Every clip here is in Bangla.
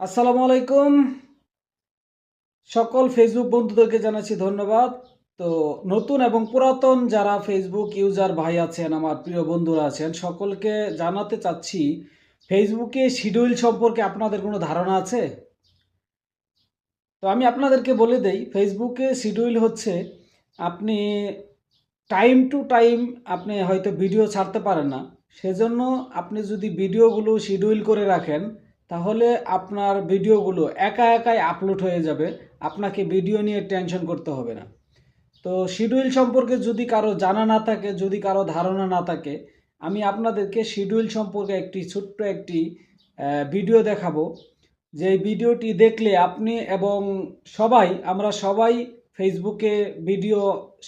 আসসালামু আলাইকুম। সকল ফেসবুক বন্ধুদেরকে জানাচ্ছি ধন্যবাদ। তো নতুন এবং পুরাতন যারা ফেসবুক ইউজার ভাই আছেন, আমার প্রিয় বন্ধুরা আছেন, সকলকে জানাতে চাচ্ছি ফেসবুকে শিডিউল সম্পর্কে আপনাদের কোনো ধারণা আছে? তো আমি আপনাদেরকে বলে দেই, ফেসবুকে শিডিউল হচ্ছে আপনি টাইম টু টাইম আপনি হয়তো ভিডিও ছাড়তে পারেন না। সেজন্য আপনি যদি ভিডিওগুলো শিডিউল করে রাখেন, তাহলে আপনার ভিডিওগুলো একা একাই আপলোড হয়ে যাবে। আপনাকে ভিডিও নিয়ে টেনশন করতে হবে না। তো শিডিউল সম্পর্কে যদি কারো জানা না থাকে, যদি কারো ধারণা না থাকে, আমি আপনাদেরকে শিডিউল সম্পর্কে একটি ছোট্ট একটি ভিডিও দেখাবো। যে ভিডিওটি দেখলে আপনি এবং আমরা সবাই ফেসবুকে ভিডিও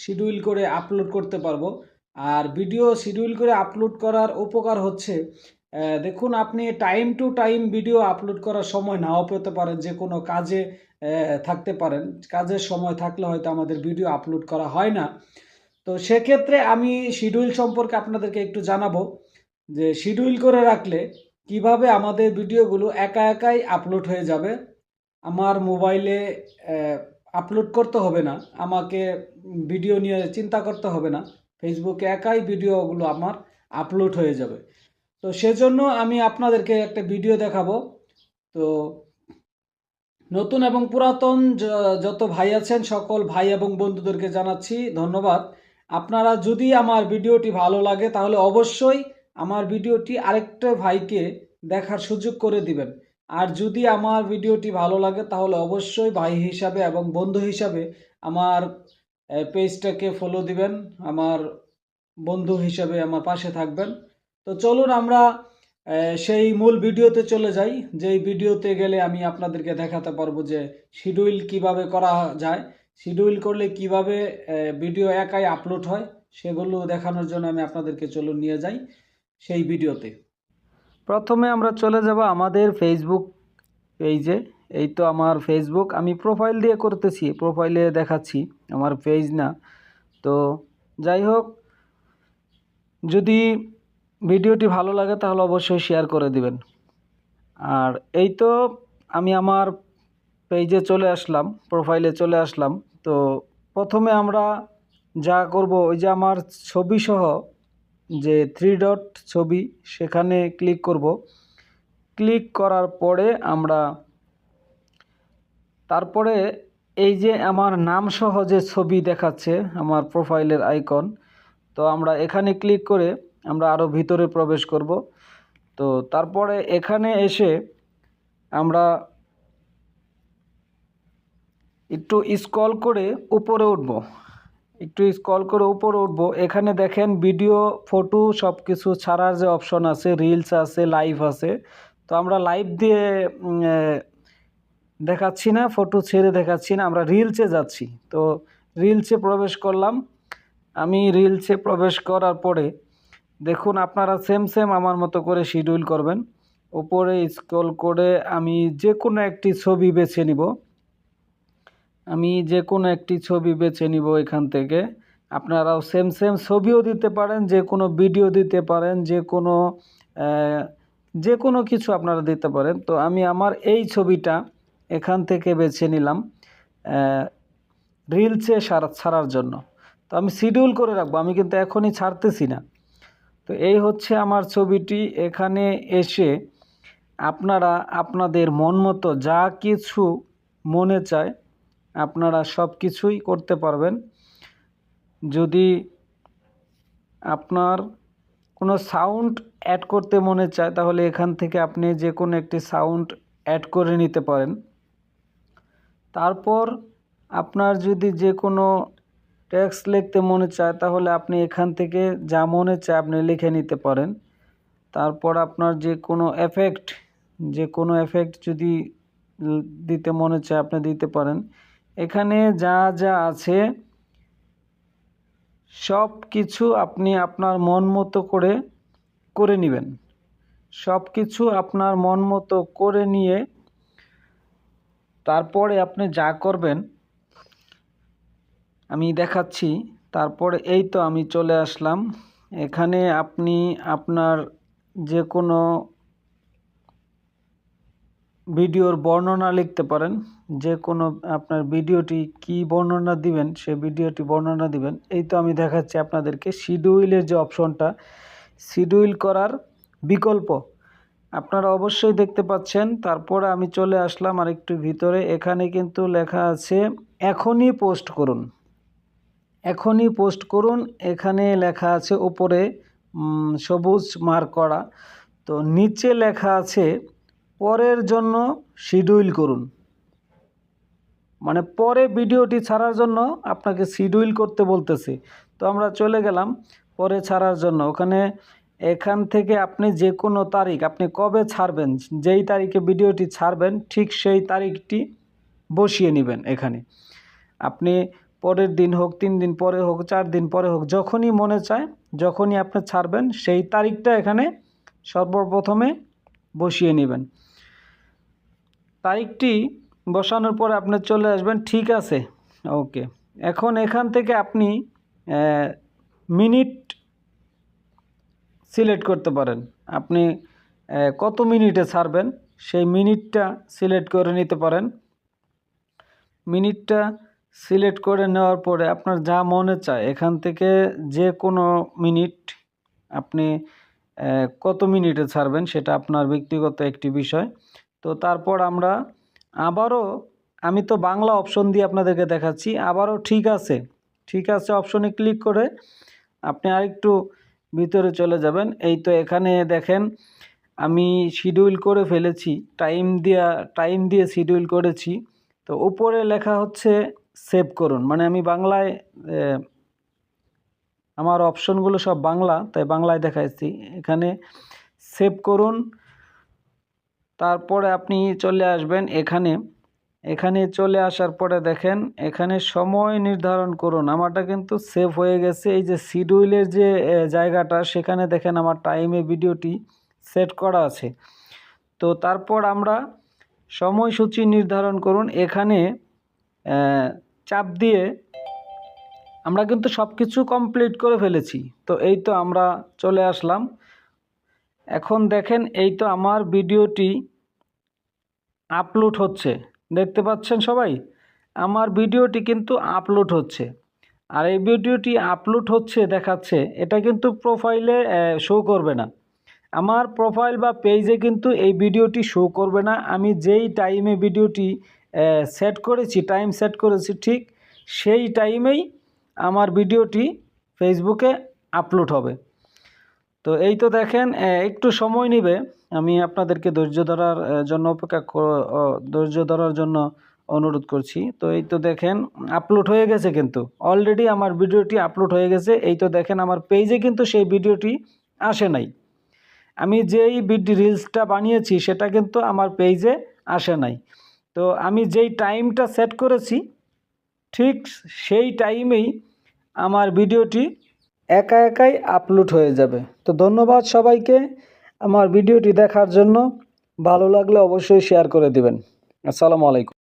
শিডিউল করে আপলোড করতে পারবো। আর ভিডিও শিডিউল করে আপলোড করার উপকার হচ্ছে, দেখুন, আপনি time to time video upload করার সময় নাও পেতে পারেন, যে কোনো কাজে থাকতে পারেন। কাজের সময় থাকলে হয়তো আমাদের ভিডিও আপলোড করা হয় না। তো সেক্ষেত্রে আমি শিডিউল সম্পর্কে আপনাদেরকে একটু জানাবো, যে শিডিউল করে রাখলে কিভাবে আমাদের ভিডিওগুলো একা একাই আপলোড হয়ে যাবে। আমার মোবাইলে আপলোড করতে হবে না, আমাকে ভিডিও নিয়ে চিন্তা করতে হবে না। ফেসবুকে একাই ভিডিওগুলো আমার আপলোড হয়ে যাবে। তো সেজন্য আমি আপনাদেরকে একটা ভিডিও দেখাবো। তো নতুন এবং পুরাতন যত ভাই আছেন, সকল ভাই এবং বন্ধুদেরকে জানাচ্ছি ধন্যবাদ। আপনারা যদি আমার ভিডিওটি ভালো লাগে, তাহলে অবশ্যই আমার ভিডিওটি আরেকটা ভাইকে দেখার সুযোগ করে দিবেন। আর যদি আমার ভিডিওটি ভালো লাগে, তাহলে অবশ্যই ভাই হিসাবে এবং বন্ধু হিসাবে আমার পেজটাকে ফলো দিবেন, আমার বন্ধু হিসাবে আমার পাশে থাকবেন। তো চলুন আমরা সেই মূল ভিডিওতে চলে যাই, যেই ভিডিওতে গেলে আমি আপনাদেরকে দেখাতে পারবো যে শিডিউল কিভাবে করা যায়, শিডিউল করলে কিভাবে ভিডিও একাই আপলোড হয়, সেগুলো দেখানোর জন্য আমি আপনাদেরকে চলুন নিয়ে যাই সেই ভিডিওতে। প্রথমে আমরা চলে যাব আমাদের ফেসবুক পেজে। এই তো আমার ফেসবুক, আমি প্রোফাইল দিয়ে করতেছি, প্রোফাইলে দেখাচ্ছি, আমার পেজ না। তো যাই হোক, যদি ভিডিওটি ভালো লাগে তাহলে অবশ্যই শেয়ার করে দিবেন। আর এই তো আমি আমার পেজে চলে আসলাম, প্রোফাইলে চলে আসলাম। তো প্রথমে আমরা যা করব, ওই যে আমার ছবি সহ যে থ্রি ডট ছবি, সেখানে ক্লিক করব। ক্লিক করার পরে আমরা তারপরে এই যে আমার নাম সহ যে ছবি দেখাচ্ছে, আমার প্রোফাইলের আইকন, তো আমরা এখানে ক্লিক করে আমরা আরও ভিতরে প্রবেশ করব। তো তারপরে এখানে এসে আমরা একটু স্ক্রল করে উপরে উঠব, এখানে দেখেন ভিডিও, ফটো সব কিছু ছাড়ার যে অপশন আছে, রিলস আছে, লাইভ আছে। তো আমরা লাইভ দিয়ে দেখাচ্ছি না, ফটো ছেড়ে দেখাচ্ছি না, আমরা রিলসে যাচ্ছি। তো রিলসে প্রবেশ করলাম। আমি রিলসে প্রবেশ করার পরে দেখুন, আপনারা সেম আমার মতো করে শিডিউল করবেন। উপরে স্ক্রল করে আমি যে কোনো একটি ছবি বেছে নিব, এখান থেকে। আপনারাও সেম ছবিও দিতে পারেন, যে কোনো ভিডিও দিতে পারেন, যে কোনো কিছু আপনারা দিতে পারেন। তো আমি আমার এই ছবিটা এখান থেকে বেছে নিলাম রিলসে ছাড়ার জন্য। তো আমি শিডিউল করে রাখবো, আমি কিন্তু এখনই ছাড়তেছি না। তো এই হচ্ছে আমার ছবিটি। এখানে এসে আপনারা আপনাদের মন মতো যা কিছু মনে চায় আপনারা সব কিছুই করতে পারবেন। যদি আপনার কোনো সাউন্ড অ্যাড করতে মনে চায়, তাহলে এখান থেকে আপনি যে কোনো একটি সাউন্ড অ্যাড করে নিতে পারেন। তারপর আপনার যদি যে কোনো টেক্সট লিখতে মনে চায়, তাহলে আপনি এখান থেকে যা মনে চায় আপনি লিখে নিতে পারেন। তারপর আপনার যে কোনো এফেক্ট যদি দিতে মনে চায় আপনি দিতে পারেন। এখানে যা যা আছে সব কিছু আপনি আপনার মন মতো করে নেবেন। সব কিছু আপনার মন মতো করে নিয়ে তারপরে আপনি যা করবেন আমি দেখাচ্ছি। তারপরে এই তো আমি চলে আসলাম। এখানে আপনি আপনার যে কোনো ভিডিওর বর্ণনা লিখতে পারেন, যে কোনো আপনার ভিডিওটি কি বর্ণনা দিবেন সে ভিডিওটি বর্ণনা দিবেন। এই তো আমি দেখাচ্ছি আপনাদেরকে শিডিউলের যে অপশনটা, শিডিউল করার বিকল্প আপনারা অবশ্যই দেখতে পাচ্ছেন। তারপরে আমি চলে আসলাম আরেকটু ভিতরে, এখানে কিন্তু লেখা আছে এখনই পোস্ট করুন, এখনই পোস্ট করুন। এখানে লেখা আছে উপরে সবুজ মার্ক করা, তো নিচে লেখা আছে পরের জন্য শিডিউল করুন, মানে পরে ভিডিওটি ছাড়ার জন্য আপনাকে শিডিউল করতে বলতেছে। তো আমরা চলে গেলাম পরে ছাড়ার জন্য, এখান থেকে আপনি যে কোনো তারিখ, আপনি কবে ছাড়বেন, যেই তারিখে ভিডিওটি ছাড়বেন ঠিক সেই তারিখটি বসিয়ে নেবেন। এখানে আপনি পরের দিন হোক, 3 দিন পরে হোক, 4 দিন পরে হোক, যখনই মনে চায় যখনই আপনি ছাড়বেন সেই তারিখটা এখানে সর্বপ্রথমে বসিয়ে নেবেন। তারিখটি বসানোর পরে আপনি চলে আসবেন, ঠিক আছে, ওকে। এখন এখান থেকে আপনি মিনিট সিলেক্ট করতে পারেন, আপনি কত মিনিটে ছাড়বেন সেই মিনিটটা সিলেক্ট করে নিতে পারেন। মিনিটটা সিলেক্ট করে নেওয়ার পরে আপনার যা মনে চায় এখান থেকে যে কোনো মিনিট আপনি কত মিনিটে ছাড়বেন সেটা আপনার ব্যক্তিগত একটি বিষয়। তো তারপর আমরা আবারও, আমি তো বাংলা অপশন দিয়ে আপনাদেরকে দেখাচ্ছি, আবারও ঠিক আছে, ঠিক আছে অপশনে ক্লিক করে আপনি আরেকটু ভিতরে চলে যাবেন। এই তো এখানে দেখেন আমি শিডিউল করে ফেলেছি, টাইম দিয়ে শিডিউল করেছি। তো উপরে লেখা হচ্ছে সেভ করুন, মানে আমি বাংলায়, আমার অপশনগুলো সব বাংলা তাই বাংলায় দেখাচ্ছি। এখানে সেভ করুন, তারপরে আপনি চলে আসবেন এখানে চলে আসার পরে দেখেন এখানে সময় নির্ধারণ করুন। আমারটা কিন্তু সেভ হয়ে গেছে, এই যে শিডিউলের যে জায়গাটা সেখানে দেখেন আমার টাইমে ভিডিওটি সেট করা আছে। তো তারপর আমরা সময়সূচি নির্ধারণ করুন, এখানে চাপ দিয়ে আমরা কিন্তু সব কিছু কমপ্লিট করে ফেলেছি। তো এই তো আমরা চলে আসলাম। এখন দেখেন এই তো আমার ভিডিওটি আপলোড হচ্ছে, দেখতে পাচ্ছেন সবাই, আমার ভিডিওটি কিন্তু আপলোড হচ্ছে। আর এই ভিডিওটি আপলোড হচ্ছে দেখাচ্ছে, এটা কিন্তু প্রোফাইলে শো করবে না, আমার প্রোফাইল বা পেজে কিন্তু এই ভিডিওটি শো করবে না। আমি যেই টাইমে ভিডিওটি সেট করেছি, টাইম সেট করেছি, ঠিক সেই টাইমেই আমার ভিডিওটি ফেসবুকে আপলোড হবে। তো এই তো দেখেন একটু সময় নেবে, আমি আপনাদেরকে ধৈর্য ধরার জন্য অনুরোধ করছি। তো এই তো দেখেন আপলোড হয়ে গেছে, কিন্তু অলরেডি আমার ভিডিওটি আপলোড হয়ে গেছে। এই তো দেখেন আমার পেজে কিন্তু সেই ভিডিওটি আসে নাই, আমি যেই রিলসটা বানিয়েছি সেটা কিন্তু আমার পেজে আসে নাই। তো আমি যেই টাইমটা সেট করেছি ঠিক সেই টাইমেই আমার ভিডিওটি একাই আপলোড হয়ে যাবে। তো ধন্যবাদ সবাইকে আমার ভিডিওটি দেখার জন্য, ভালো লাগলে অবশ্যই শেয়ার করে দিবেন। আসসালামু আলাইকুম।